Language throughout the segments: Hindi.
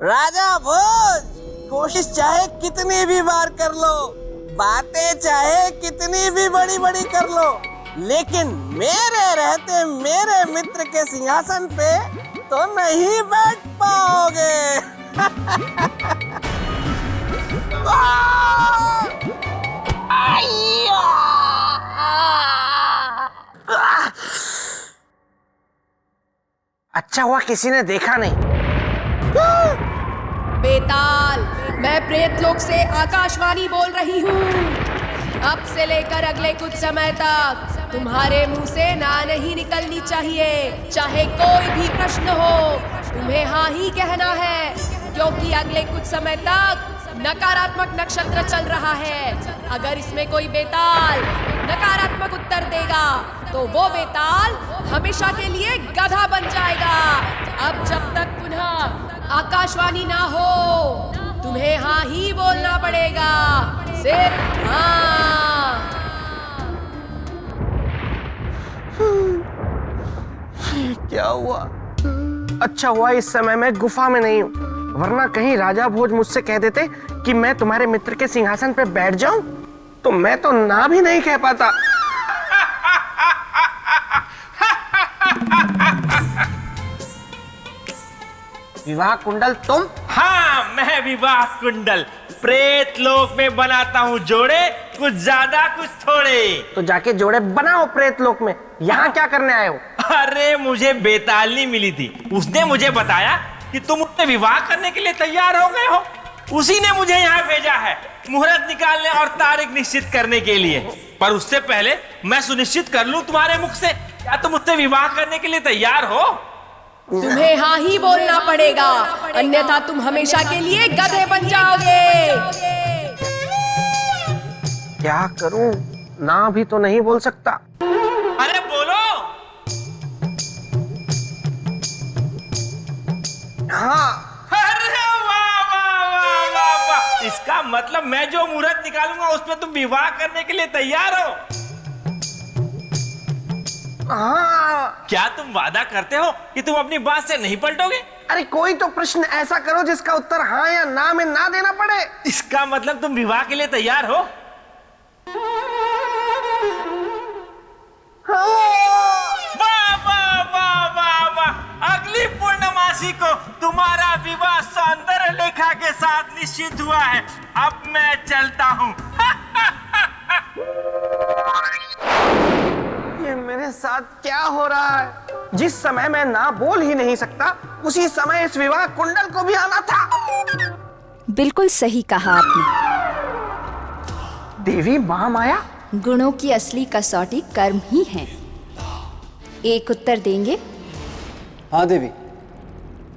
राजा भोज, कोशिश चाहे कितनी भी बार कर लो, बातें चाहे कितनी भी बड़ी बड़ी कर लो, लेकिन मेरे रहते मेरे मित्र के सिंहासन पे तो नहीं बैठ पाओगे। अच्छा हुआ किसी ने देखा नहीं। बेताल, मैं प्रेतलोक से आकाशवाणी बोल रही हूँ। अब से लेकर अगले कुछ समय तक तुम्हारे मुंह से ना नहीं निकलनी चाहिए, चाहे कोई भी प्रश्न हो, तुम्हें हाँ ही कहना है, क्योंकि अगले कुछ समय तक नकारात्मक नक्षत्र चल रहा है। अगर इसमें कोई बेताल नकारात्मक उत्तर देगा तो वो बेताल हमेशा के लिए गधा बन जाएगा। अब जब तक पुनः आकाशवाणी ना हो, तुम्हें हाँ ही बोलना पड़ेगा, सिर्फ हाँ। क्या हुआ? अच्छा हुआ इस समय मैं गुफा में नहीं हूँ, वरना कहीं राजा भोज मुझसे कह देते कि मैं तुम्हारे मित्र के सिंहासन पे बैठ जाऊं, तो मैं तो ना भी नहीं कह पाता। विवाह कुंडल तुम? हाँ, मैं विवाह कुंडल प्रेत लोक में बनाता हूँ जोड़े, कुछ ज्यादा कुछ थोड़े। तो जाके जोड़े बनाओ प्रेत लोक में, यहाँ क्या करने आए हो? अरे मुझे बेतालनी मिली थी, उसने मुझे बताया कि तुम उससे विवाह करने के लिए तैयार हो गए हो। उसी ने मुझे यहाँ भेजा है मुहूर्त निकालने और तारीख निश्चित करने के लिए। पर उससे पहले मैं सुनिश्चित कर लूं तुम्हारे मुख से, क्या तुम उससे विवाह करने के लिए तैयार हो? तुम्हें हाँ ही बोलना पड़ेगा, अन्यथा तुम हमेशा के लिए गधे बन जाओगे। क्या करूं? ना भी तो नहीं बोल सकता। अरे बोलो। हाँ। अरे वाह वाह वाह वाह वाह, इसका मतलब मैं जो मुहूर्त निकालूंगा उसमें तुम विवाह करने के लिए तैयार हो? हाँ। क्या तुम वादा करते हो कि तुम अपनी बात से नहीं पलटोगे? अरे कोई तो प्रश्न ऐसा करो जिसका उत्तर हाँ या ना में ना देना पड़े। इसका मतलब तुम विवाह के लिए तैयार हो? वाह वाह वाह वाह वाह, अगली पूर्णमासी को तुम्हारा विवाह सौंदर्य लेखा के साथ निश्चित हुआ है। अब मैं चलता हूँ। ये मेरे साथ क्या हो रहा है? जिस समय मैं ना बोल ही नहीं सकता, उसी समय इस विवाह कुंडल को भी आना था। बिल्कुल सही कहा आपने। देवी महामाया, गुणों की असली कसौटी कर्म ही है। एक उत्तर देंगे? हाँ देवी,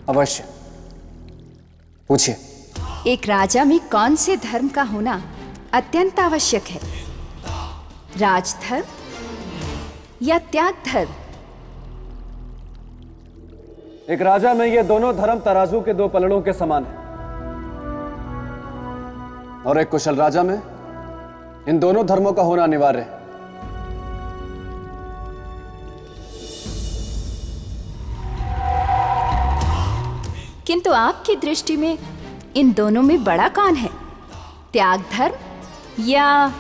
अवश्य, पूछिए। एक राजा में कौन से धर्म का होना अत्यंत आवश्यक है? राजधर्म या त्याग धर्म? एक राजा में ये दोनों धर्म तराजू के दो पलड़ों के समान है, और एक कुशल राजा में इन दोनों धर्मों का होना अनिवार्य है। किंतु आपकी दृष्टि में इन दोनों में बड़ा कौन है? त्याग धर्म या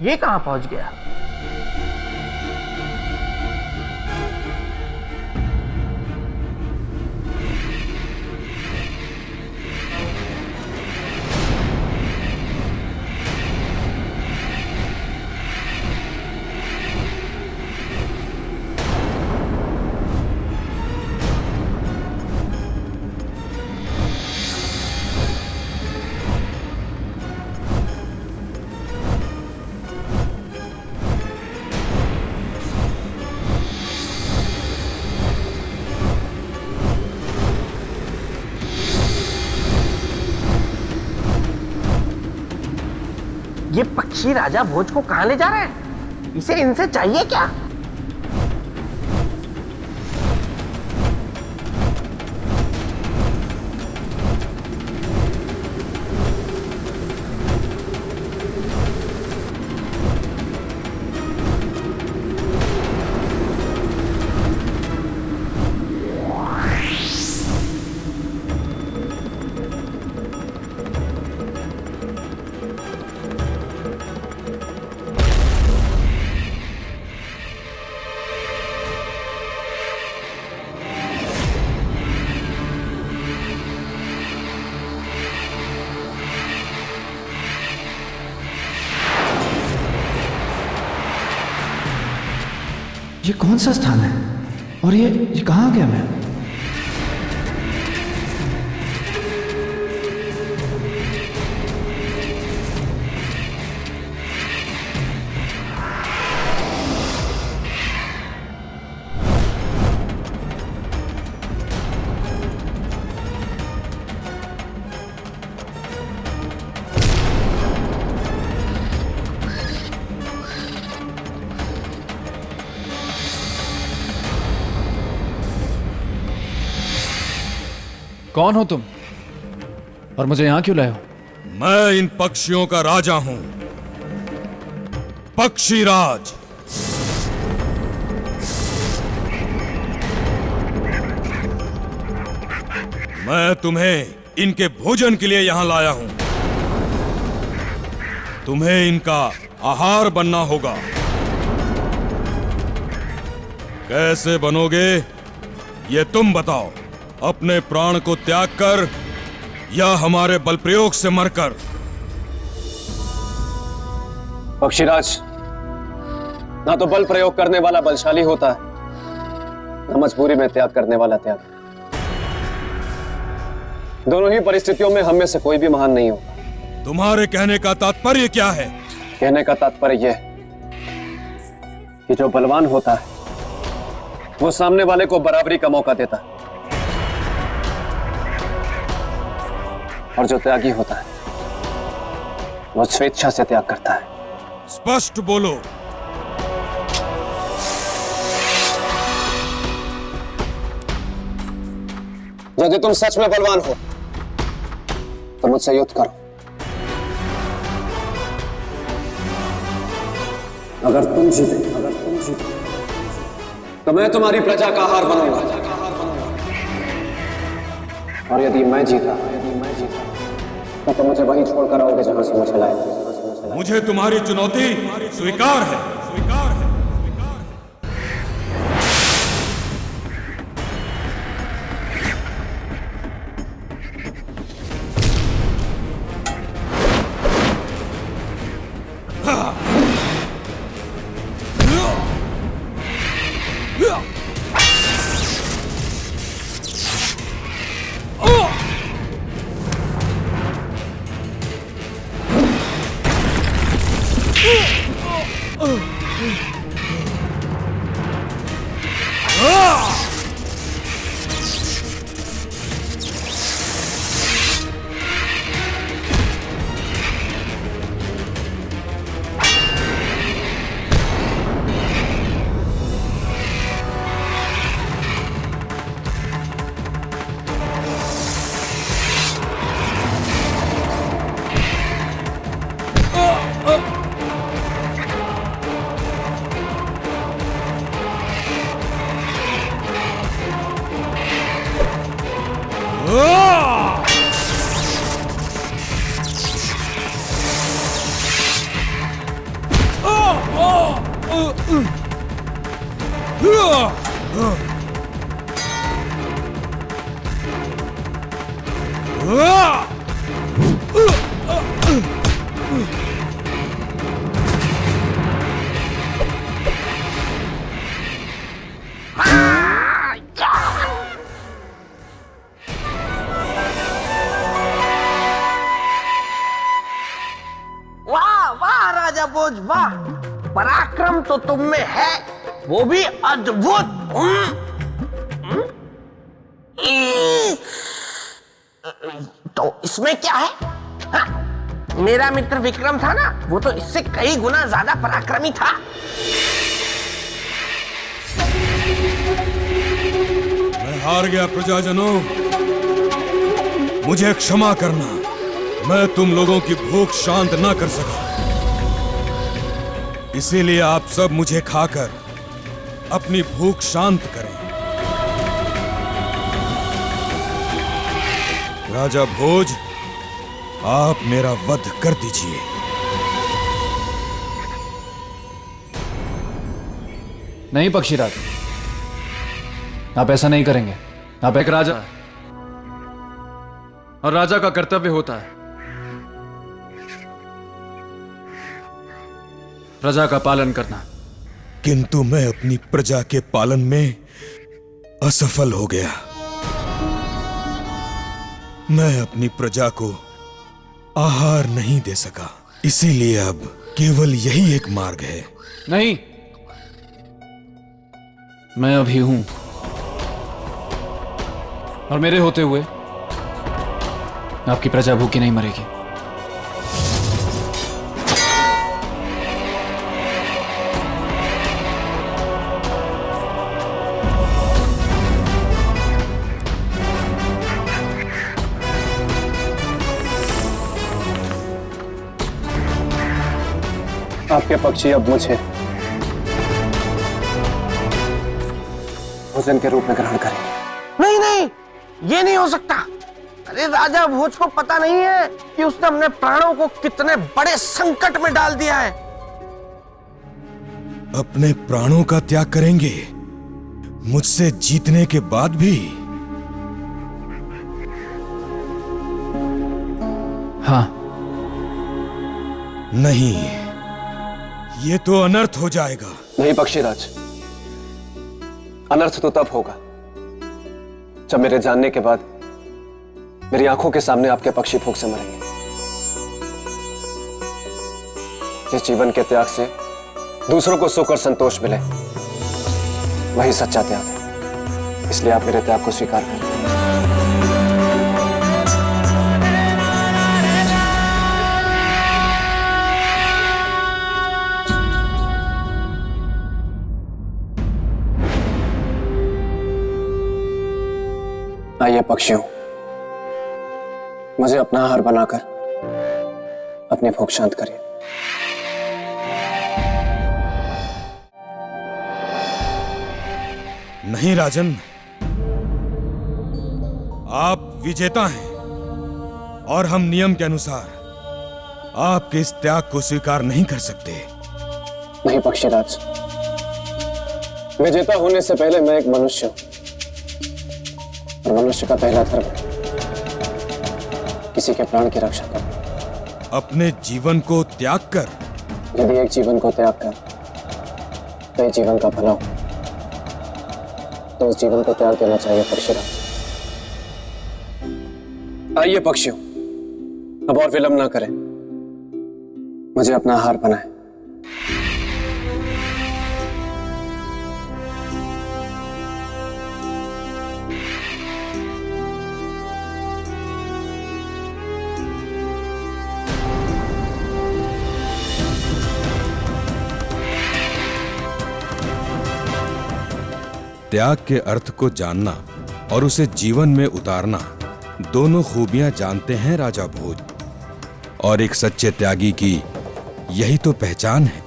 ये कहाँ पहुंच गया? ये पक्षी राजा भोज को कहां ले जा रहे हैं? इसे इनसे चाहिए क्या? ये कौन सा स्थान है और ये कहाँ आ गया मैं? कौन हो तुम और मुझे यहां क्यों लाए हो? मैं इन पक्षियों का राजा हूं, पक्षीराज। मैं तुम्हें इनके भोजन के लिए यहां लाया हूं। तुम्हें इनका आहार बनना होगा। कैसे बनोगे ये तुम बताओ। अपने प्राण को त्याग कर या हमारे बल प्रयोग से मरकर? पक्षीराज, ना तो बल प्रयोग करने वाला बलशाली होता है, ना मजबूरी में त्याग करने वाला त्याग। दोनों ही परिस्थितियों में हम में से कोई भी महान नहीं होगा। तुम्हारे कहने का तात्पर्य क्या है? कहने का तात्पर्य यह कि जो बलवान होता है वो सामने वाले को बराबरी का मौका देता है, और जो त्यागी होता है वो स्वेच्छा से त्याग करता है। स्पष्ट बोलो। यदि तुम सच में बलवान हो तो मुझसे युद्ध करो। अगर तुम जीते तो मैं तुम्हारी प्रजा का आहार बनूंगा, और यदि मैं जीता तो मुझे वहीं छोड़कर आओगे जहां से मुझे लाए। मुझे तुम्हारी चुनौती स्वीकार है। भोज, वाह! पराक्रम तो तुम में है, वो भी अद्भुत। तो इसमें क्या है? हाँ? मेरा मित्र विक्रम था ना, वो तो इससे कई गुना ज्यादा पराक्रमी था। मैं हार गया प्रजाजनों, मुझे क्षमा करना। मैं तुम लोगों की भूख शांत ना कर सका, इसीलिए आप सब मुझे खाकर अपनी भूख शांत करें। राजा भोज, आप मेरा वध कर दीजिए। नहीं पक्षीराज, आप ऐसा नहीं करेंगे। आप एक राजा हैं और राजा का कर्तव्य होता है प्रजा का पालन करना। किंतु मैं अपनी प्रजा के पालन में असफल हो गया। मैं अपनी प्रजा को आहार नहीं दे सका, इसीलिए अब केवल यही एक मार्ग है। नहीं, मैं अभी हूं और मेरे होते हुए आपकी प्रजा भूखी नहीं मरेगी। आपके पक्षी अब मुझे भोजन के रूप में ग्रहण करेंगे। नहीं नहीं, ये नहीं हो सकता। अरे राजा भोज को पता नहीं है कि उसने अपने प्राणों को कितने बड़े संकट में डाल दिया है। अपने प्राणों का त्याग करेंगे मुझसे जीतने के बाद भी? हाँ। नहीं, ये तो अनर्थ हो जाएगा। नहीं पक्षीराज, अनर्थ तो तब होगा जब मेरे जानने के बाद मेरी आंखों के सामने आपके पक्षी भूख से मरेंगे। जिस जीवन के त्याग से दूसरों को सुख और संतोष मिले, वही सच्चा त्याग है। इसलिए आप मेरे त्याग को स्वीकार करें। आइए पक्षियों, मुझे अपना आहार बनाकर अपनी भूख शांत करिए। नहीं राजन, आप विजेता हैं और हम नियम के अनुसार आपके इस त्याग को स्वीकार नहीं कर सकते। नहीं पक्षीराज, विजेता होने से पहले मैं एक मनुष्य हूं और मनुष्य का पहला धर्म है किसी के प्राण की रक्षा करना। अपने जीवन को त्याग कर? यदि एक जीवन को त्याग कर कई जीवन का भला हो, तो उस जीवन को त्याग देना चाहिए पक्षीराज। आइए पक्षियों, अब और विलंब ना करें, मुझे अपना आहार बनाएं। त्याग के अर्थ को जानना और उसे जीवन में उतारना दोनों खूबियां जानते हैं राजा भोज, और एक सच्चे त्यागी की यही तो पहचान है।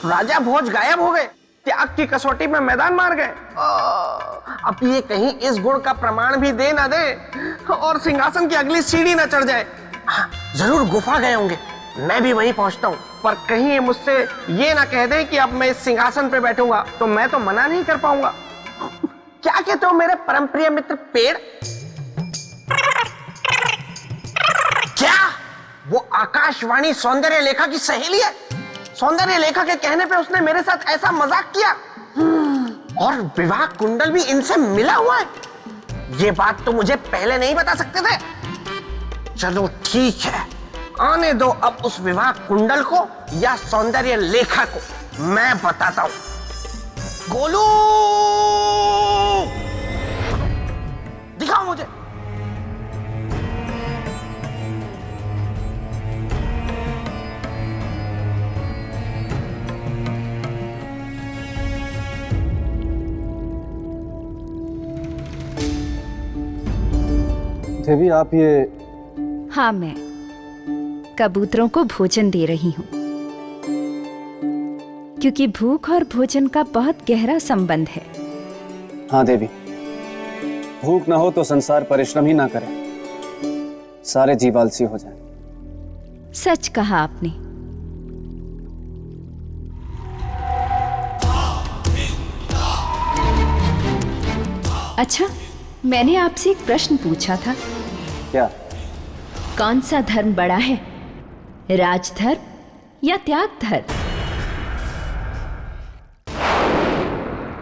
राजा भोज गायब हो गए, त्याग की कसौटी में मैदान मार गए। अब ये कहीं इस गुण का प्रमाण भी दे ना दे और सिंहासन की अगली सीढ़ी ना चढ़ जाए। हाँ, जरूर गुफा गए होंगे, मैं भी वहीं पहुंचता हूँ। पर कहीं ये मुझसे ये ना कह दे कि अब मैं इस सिंहासन पे बैठूंगा, तो मैं तो मना नहीं कर पाऊंगा। क्या कहते हो मेरे परम प्रिय मित्र पेड़? क्या वो आकाशवाणी सौंदर्य लेखा की सहेली है? सौंदर्य लेखा के कहने पे उसने मेरे साथ ऐसा मजाक किया और विवाह कुंडल भी इनसे मिला हुआ है। ये बात तो मुझे पहले नहीं बता सकते थे। चलो ठीक है, आने दो अब उस विवाह कुंडल को या सौंदर्य लेखा को। मैं बताता हूं। गोलू, दिखाओ मुझे। देवी, आप ये हाँ, मैं कबूतरों को भोजन दे रही हूँ, क्योंकि भूख और भोजन का बहुत गहरा संबंध है। हाँ देवी, भूख ना हो तो संसार परिश्रम ही ना करे, सारे जीव आलसी हो जाएं। सच कहा आपने। अच्छा, मैंने आपसे एक प्रश्न पूछा था। क्या? कौन सा धर्म बड़ा है, राजधर्म या त्याग धर्म?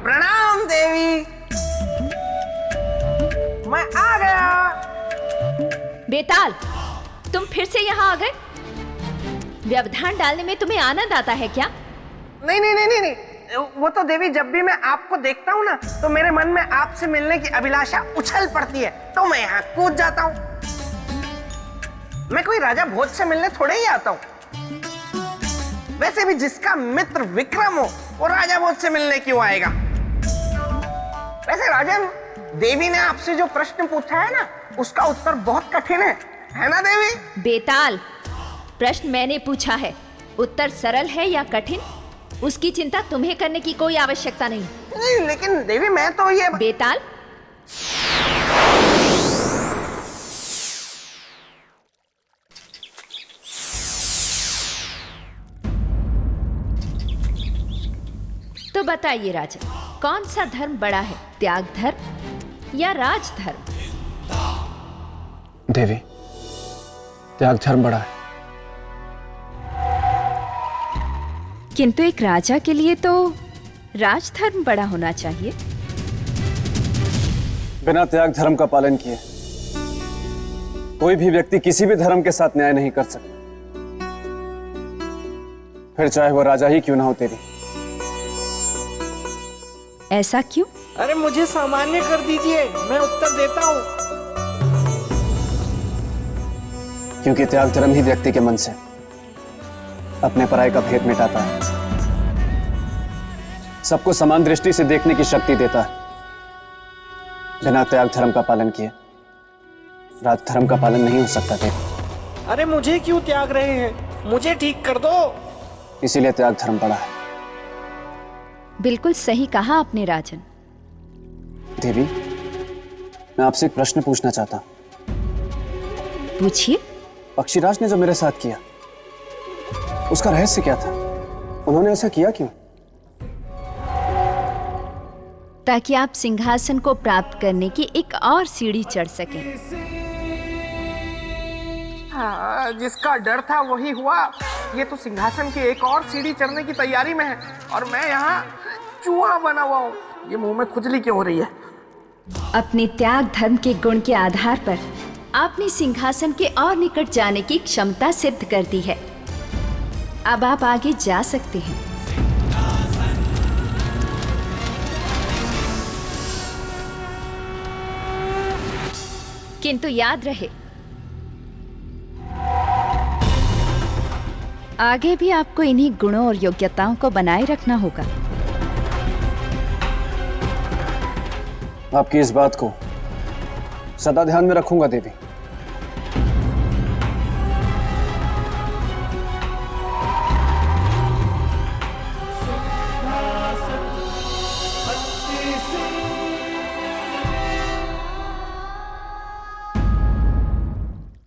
प्रणाम देवी, मैं आ गया। बेताल, तुम फिर से यहाँ आ गए? व्यवधान डालने में तुम्हें आनंद आता है क्या? नहीं नहीं नहीं नहीं नहीं, वो तो देवी, जब भी मैं आपको देखता हूँ ना तो मेरे मन में आपसे मिलने की अभिलाषा उछल पड़ती है, तो मैं यहाँ कूद जाता हूँ। मैं कोई राजा भोज से मिलने थोड़े ही आता हूँ। वैसे भी जिसका मित्र विक्रम हो वो राजा भोज से मिलने क्यों आएगा? वैसे राजन, देवी ने आपसे जो प्रश्न पूछा है ना, उसका उत्तर बहुत कठिन है ना देवी? बेताल, प्रश्न मैंने पूछा है, उत्तर सरल है या कठिन, उसकी चिंता तुम्हें करने की कोई आवश्यकता नहीं। नहीं, लेकिन देवी मैं तो ये बेताल, तो बताइए राजन, कौन सा धर्म बड़ा है, त्याग धर्म या राजधर्म? देवी, त्याग धर्म बड़ा है। किंतु एक राजा के लिए तो राजधर्म बड़ा होना चाहिए। बिना त्याग धर्म का पालन किए कोई भी व्यक्ति किसी भी धर्म के साथ न्याय नहीं कर सकता, फिर चाहे वो राजा ही क्यों ना हो। तेरी ऐसा क्यों? अरे मुझे सामान्य कर दीजिए, मैं उत्तर देता हूँ। क्योंकि त्याग धर्म ही व्यक्ति के मन से अपने पराये का भेद मिटाता है, सबको समान दृष्टि से देखने की शक्ति देता है। बिना त्याग धर्म का पालन किए राज धर्म का पालन नहीं हो सकता। देवी, अरे मुझे क्यों त्याग रहे हैं, मुझे ठीक कर दो। इसीलिए त्याग धर्म बड़ा है। बिल्कुल सही कहा आपने राजन। देवी, मैं आपसे एक प्रश्न पूछना चाहता। पूछिए। पक्षीराज ने जो मेरे साथ किया उसका रहस्य क्या था? उन्होंने ऐसा किया क्यों? ताकि आप सिंहासन को प्राप्त करने की एक और सीढ़ी चढ़ सकें। हाँ, जिसका डर था वही हुआ। ये तो सिंहासन की एक और सीढ़ी चढ़ने की तैयारी में है और मैं यहाँ चूहा बना हुआ हूँ। ये मुंह में खुजली क्यों हो रही है? अपने त्याग धर्म के गुण के आधार पर आपने सिंहासन के और निकट जाने की क्षमता सिद्ध कर दी है। अब आप आगे जा सकते हैं। किंतु याद रहे, आगे भी आपको इन्हीं गुणों और योग्यताओं को बनाए रखना होगा। आपकी इस बात को सदा ध्यान में रखूंगा देवी।